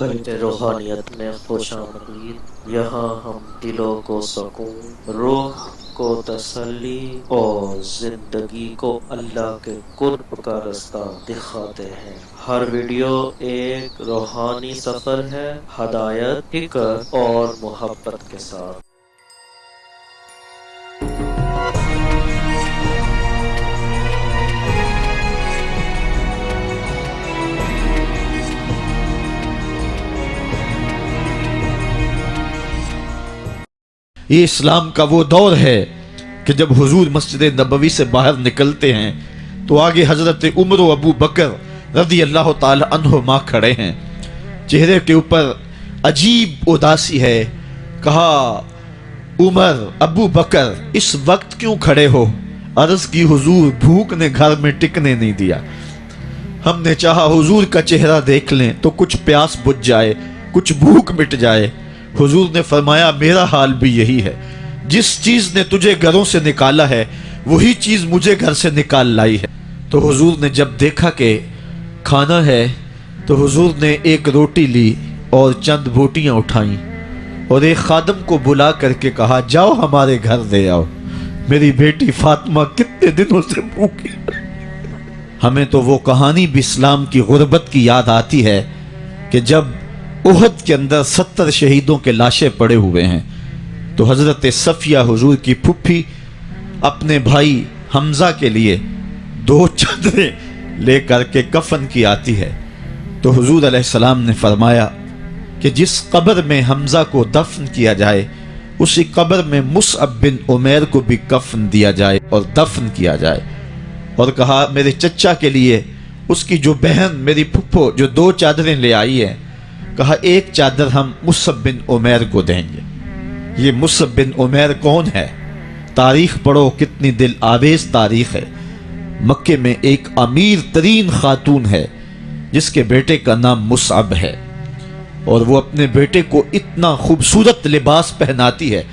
قلب روحانیت میں خوش آمدید۔ یہاں ہم دلوں کو سکون، روح کو تسلی اور زندگی کو اللہ کے قرب کا رستہ دکھاتے ہیں۔ ہر ویڈیو ایک روحانی سفر ہے، ہدایت، فکر اور محبت کے ساتھ۔ یہ اسلام کا وہ دور ہے کہ جب حضور مسجد نبوی سے باہر نکلتے ہیں تو آگے حضرت عمر و ابو بکر رضی اللہ تعالی عنہما کھڑے ہیں۔ چہرے کے اوپر عجیب اداسی ہے۔ کہا عمر ابو بکر اس وقت کیوں کھڑے ہو؟ عرض کی حضور بھوک نے گھر میں ٹکنے نہیں دیا، ہم نے چاہا حضور کا چہرہ دیکھ لیں تو کچھ پیاس بجھ جائے، کچھ بھوک مٹ جائے۔ حضور نے فرمایا میرا حال بھی یہی ہے، جس چیز نے تجھے گھروں سے نکالا ہے وہی چیز مجھے گھر سے نکال لائی ہے۔ تو حضور نے جب دیکھا کہ کھانا ہے تو حضور نے ایک روٹی لی اور چند بوٹیاں اٹھائیں اور ایک خادم کو بلا کر کے کہا جاؤ ہمارے گھر دے آؤ، میری بیٹی فاطمہ کتنے دنوں سے بھوکی۔ ہمیں تو وہ کہانی بھی اسلام کی غربت کی یاد آتی ہے کہ جب احد کے اندر 70 شہیدوں کے لاشیں پڑے ہوئے ہیں تو حضرت صفیہ حضور کی پھپھی اپنے بھائی حمزہ کے لیے 2 چادریں لے کر کے کفن کی آتی ہے۔ تو حضور علیہ السلام نے فرمایا کہ جس قبر میں حمزہ کو دفن کیا جائے اسی قبر میں مصعب بن عمیر کو بھی کفن دیا جائے اور دفن کیا جائے، اور کہا میرے چچا کے لیے اس کی جو بہن میری پھپھو جو 2 چادریں لے آئی ہے، کہا ایک چادر ہم مصعب بن عمیر کو دیں گے۔ یہ مصعب بن عمیر کون ہے؟ تاریخ پڑھو، کتنی دل آویز تاریخ ہے۔ مکے میں ایک امیر ترین خاتون ہے جس کے بیٹے کا نام مصعب ہے، اور وہ اپنے بیٹے کو اتنا خوبصورت لباس پہناتی ہے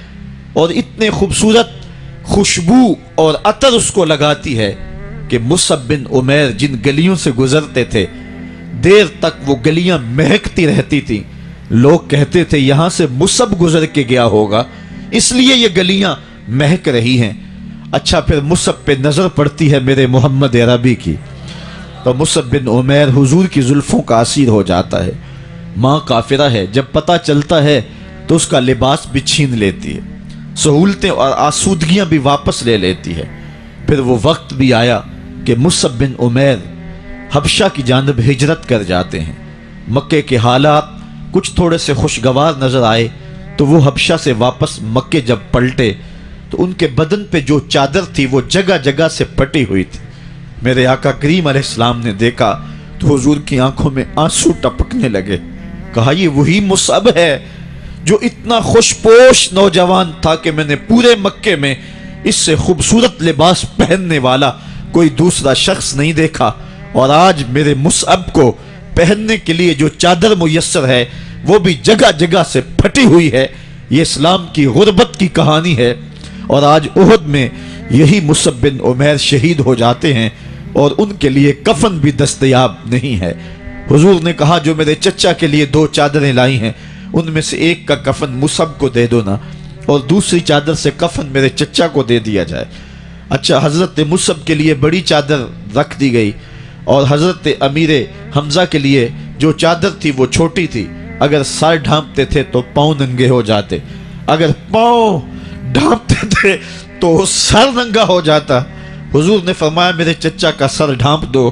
اور اتنے خوبصورت خوشبو اور عطر اس کو لگاتی ہے کہ مصعب بن عمیر جن گلیوں سے گزرتے تھے دیر تک وہ گلیاں مہکتی رہتی تھیں۔ لوگ کہتے تھے یہاں سے مصعب گزر کے گیا ہوگا اس لیے یہ گلیاں مہک رہی ہیں۔ اچھا پھر مصعب پہ نظر پڑتی ہے میرے محمد عربی کی تو مصعب بن عمیر حضور کی زلفوں کا اسیر ہو جاتا ہے۔ ماں کافرہ ہے، جب پتہ چلتا ہے تو اس کا لباس بھی چھین لیتی ہے، سہولتیں اور آسودگیاں بھی واپس لے لیتی ہے۔ پھر وہ وقت بھی آیا کہ مصعب بن عمیر حبشہ کی جانب ہجرت کر جاتے ہیں۔ مکے کے حالات کچھ تھوڑے سے خوشگوار نظر آئے تو وہ حبشہ سے واپس مکے جب پلٹے تو ان کے بدن پہ جو چادر تھی وہ جگہ جگہ سے پٹی ہوئی تھی۔ میرے آقا کریم علیہ السلام نے دیکھا تو حضور کی آنکھوں میں آنسو ٹپکنے لگے۔ کہا یہ وہی مصعب ہے جو اتنا خوش پوش نوجوان تھا کہ میں نے پورے مکے میں اس سے خوبصورت لباس پہننے والا کوئی دوسرا شخص نہیں دیکھا، اور آج میرے مصعب کو پہننے کے لیے جو چادر میسر ہے وہ بھی جگہ جگہ سے پھٹی ہوئی ہے۔ یہ اسلام کی غربت کی کہانی ہے، اور آج احد میں یہی مصعب بن عمیر شہید ہو جاتے ہیں اور ان کے لیے کفن بھی دستیاب نہیں ہے۔ حضور نے کہا جو میرے چچا کے لیے 2 چادریں لائی ہیں ان میں سے ایک کا کفن مصعب کو دے دو نا، اور دوسری چادر سے کفن میرے چچا کو دے دیا جائے۔ اچھا حضرت مصعب کے لیے بڑی چادر رکھ دی گئی، اور حضرت امیر حمزہ کے لیے جو چادر تھی وہ چھوٹی تھی، اگر سر ڈھانپتے تھے تو پاؤں ننگے ہو جاتے، اگر پاؤں ڈھانپتے تھے تو سر ننگا ہو جاتا۔ حضور نے فرمایا میرے چچا کا سر ڈھانپ دو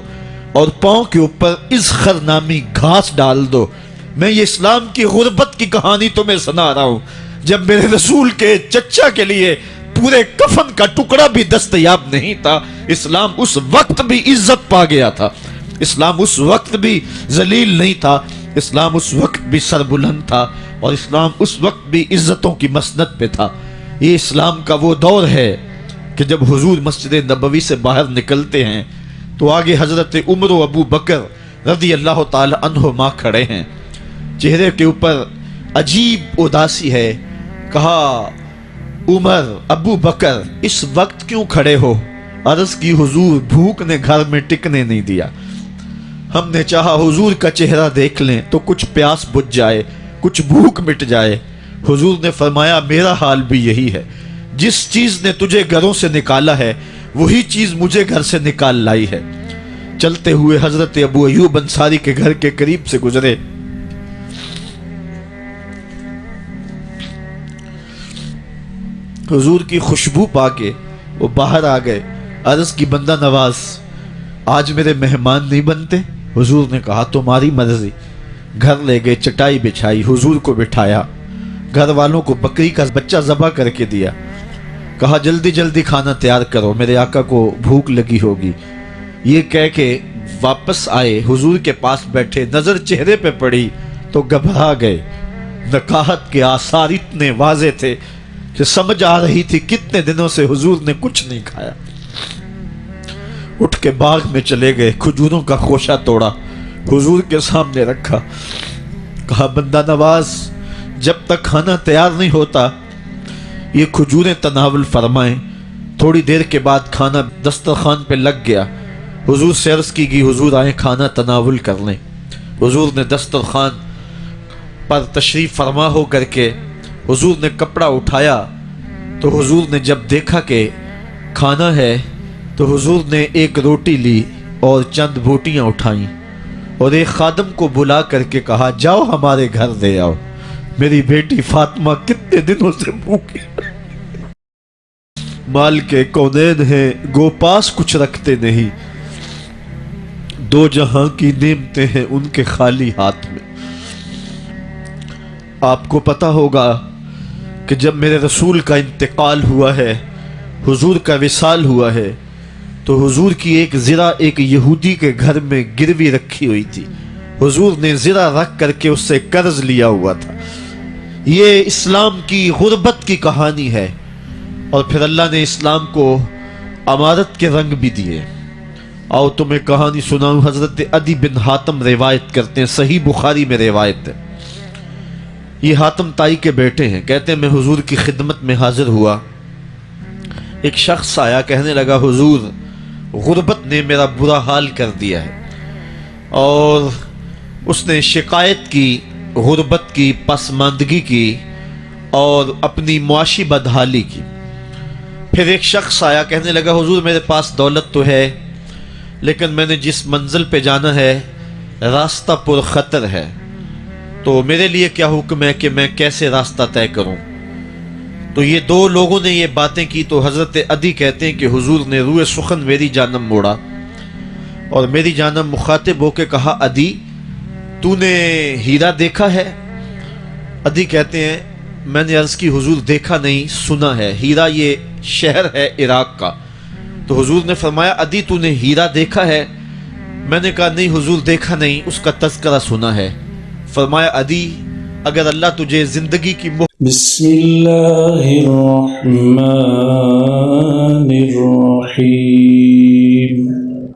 اور پاؤں کے اوپر اذخر نامی گھاس ڈال دو۔ میں یہ اسلام کی غربت کی کہانی تمہیں سنا رہا ہوں، جب میرے رسول کے چچا کے لیے پورے کفن کا ٹکڑا بھی دستیاب نہیں تھا، اسلام اس وقت بھی عزت پا گیا تھا، اسلام اس وقت بھی ذلیل نہیں تھا، اسلام اس وقت بھی سربلند تھا، اور اسلام اس وقت بھی عزتوں کی مسند پہ تھا۔ یہ اسلام کا وہ دور ہے کہ جب حضور مسجد نبوی سے باہر نکلتے ہیں تو آگے حضرت عمر و ابو بکر رضی اللہ تعالی عنہما کھڑے ہیں۔ چہرے کے اوپر عجیب اداسی ہے۔ کہا عمر ابو بکر اس وقت کیوں کھڑے ہو؟ عرض کی حضور بھوک نے گھر میں ٹکنے نہیں دیا، ہم نے چاہا حضور کا چہرہ دیکھ لیں تو کچھ پیاس بجھ جائے، کچھ بھوک مٹ جائے۔ حضور نے فرمایا میرا حال بھی یہی ہے، جس چیز نے تجھے گھروں سے نکالا ہے وہی چیز مجھے گھر سے نکال لائی ہے۔ چلتے ہوئے حضرت ابو ایوب انصاری کے گھر کے قریب سے گزرے۔ حضور کی خوشبو پا کے وہ باہر آ گئے، عرض کی بندہ نواز آج میرے مہمان نہیں بنتے؟ حضور نے کہا تمہاری مرضی۔ گھر لے گئے، چٹائی بچھائی، حضور کو بٹھایا، گھر والوں کو بکری کا بچہ ذبح کر کے دیا، کہا جلدی جلدی کھانا تیار کرو، میرے آقا کو بھوک لگی ہوگی۔ یہ کہہ کے واپس آئے، حضور کے پاس بیٹھے، نظر چہرے پہ پڑی تو گھبرا گئے۔ نکاحت کے آثار اتنے واضح تھے کہ سمجھ آ رہی تھی کتنے دنوں سے حضور نے کچھ نہیں کھایا۔ اٹھ کے باغ میں چلے گئے، کھجوروں کا خوشہ توڑا، حضور کے سامنے رکھا، کہا بندہ نواز جب تک کھانا تیار نہیں ہوتا یہ کھجوریں تناول فرمائیں۔ تھوڑی دیر کے بعد کھانا دسترخوان پہ لگ گیا، حضور سے عرض کی گئی حضور آئیں کھانا تناول کر لیں۔ حضور نے دسترخوان پر تشریف فرما ہو کر کے حضور نے کپڑا اٹھایا تو حضور نے جب دیکھا کہ کھانا ہے تو حضور نے ایک روٹی لی اور چند بوٹیاں اٹھائیں اور ایک خادم کو بلا کر کے کہا جاؤ ہمارے گھر دے آؤ، میری بیٹی فاطمہ کتنے دنوں سے بھوکی۔ مال کے کونین ہیں گو پاس کچھ رکھتے نہیں، دو جہاں کی نعمتیں ہیں ان کے خالی ہاتھ میں۔ آپ کو پتہ ہوگا کہ جب میرے رسول کا انتقال ہوا ہے، حضور کا وصال ہوا ہے، تو حضور کی ایک زرہ ایک یہودی کے گھر میں گروی رکھی ہوئی تھی، حضور نے زرہ رکھ کر کے اس سے قرض لیا ہوا تھا۔ یہ اسلام کی غربت کی کہانی ہے، اور پھر اللہ نے اسلام کو امارت کے رنگ بھی دیے۔ آؤ تمہیں کہانی سناؤں، حضرت عدی بن حاتم روایت کرتے ہیں، صحیح بخاری میں روایت ہے۔ یہ حاتم تائی کے بیٹے ہیں، کہتے ہیں میں حضور کی خدمت میں حاضر ہوا، ایک شخص آیا کہنے لگا حضور غربت نے میرا برا حال کر دیا ہے، اور اس نے شکایت کی غربت کی، پسماندگی کی اور اپنی معاشی بدحالی کی۔ پھر ایک شخص آیا کہنے لگا حضور میرے پاس دولت تو ہے لیکن میں نے جس منزل پہ جانا ہے راستہ پر خطر ہے، تو میرے لیے کیا حکم ہے کہ میں کیسے راستہ طے کروں؟ تو یہ دو لوگوں نے یہ باتیں کی تو حضرت عدی کہتے ہیں کہ حضور نے روئے سخن میری جانب موڑا اور میری جانب مخاطب ہو کے کہا عدی تو نے ہیرا دیکھا ہے؟ عدی کہتے ہیں میں نے عرض کی حضور دیکھا نہیں، سنا ہے، ہیرا یہ شہر ہے عراق کا۔ تو حضور نے فرمایا عدی تو نے ہیرا دیکھا ہے؟ میں نے کہا نہیں حضور دیکھا نہیں، اس کا تذکرہ سنا ہے۔ فرمایا عدی اگر اللہ تجھے زندگی کی بسم اللہ الرحمن الرحیم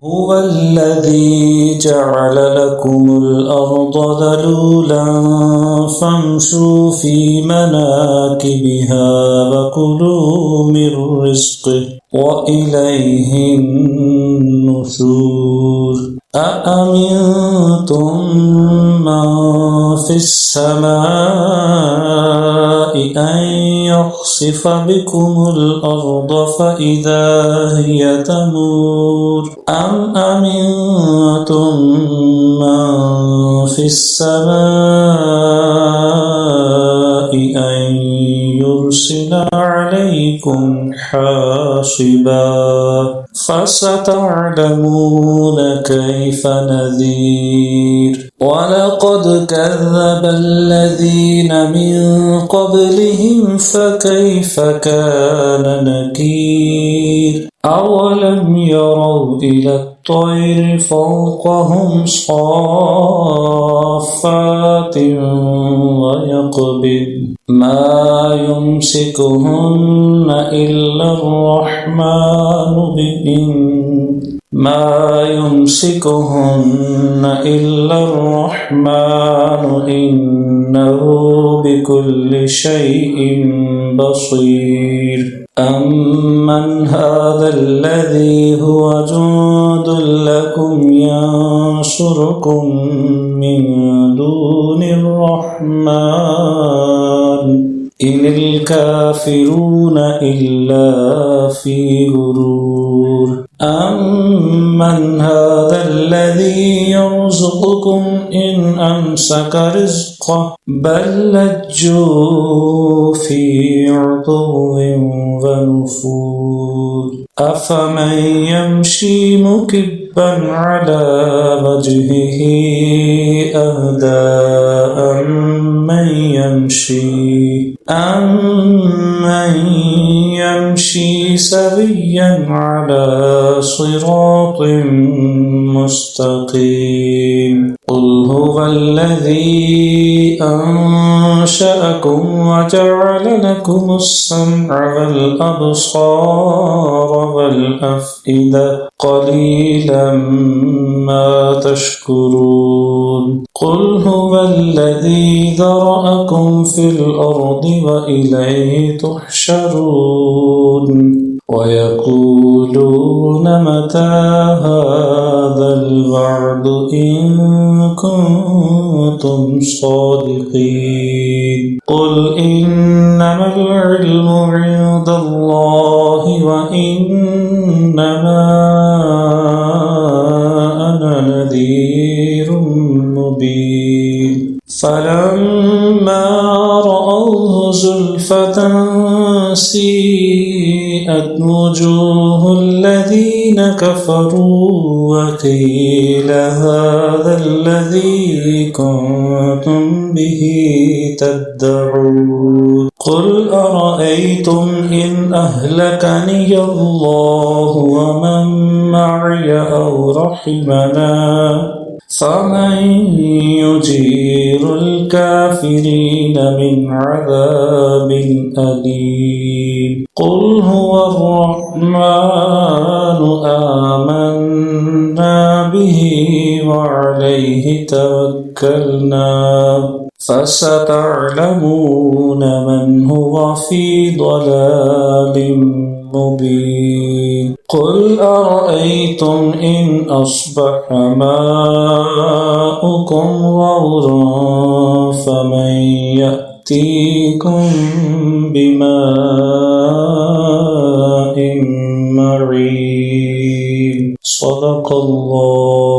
هو الذي جعل لكم الأرض ذلولا فامشوا في مناكبها وكلوا من رزقه وإليه النشور أأمنتم من في السماء أن يخسف بكم الأرض فإذا هي تمور أم أمنتم من في السماء أن يرسل عليكم حاصبا فستعلمون كيف نذير ولقد كذب الذين من قبلهم فكيف كان نكير أولم يروا إلى الطير فوقهم صافات ويقبض ما يمسكهن إلا الرحمن إنه بكل شيء بصير أمن هذا الذي هو جند لكم ينصركم من دون الرحمن إن الكافرون إلا في غرور أمن هذا الذي يرزقكم إن أمسك رزقه بل لجوا في عتو ونفور أفمن يمشي مكبا على وجهه أهدى أمن يمشي سويا على صراط مستقيم قل هو الذي أنشأكم وجعل لكم السمع والأبصار والأفئدة قليلا ما تشكرون قل هو الذي ذرأكم في الأرض وإليه تحشرون ويقولون متى هذا الوعد إن كنتم صادقين قل إنما العلم عند الله وإنما أنا نذير مبين فلما رأوه زلفة سيئت وجوه الذين كفروا وقيل هذا الذي كنتم به تدعون قل أرأيتم إن أهلكني الله ومن معي أو رحمنا فمن يجير الكافرين من عذاب أليم قل هو الرحمن آمنا به وعليه توكلنا فستعلمون من هو في ضلال مبين قل أرأيتم إن أصبح ماؤكم غورا فمن يأتيكم بماء معين صدق الله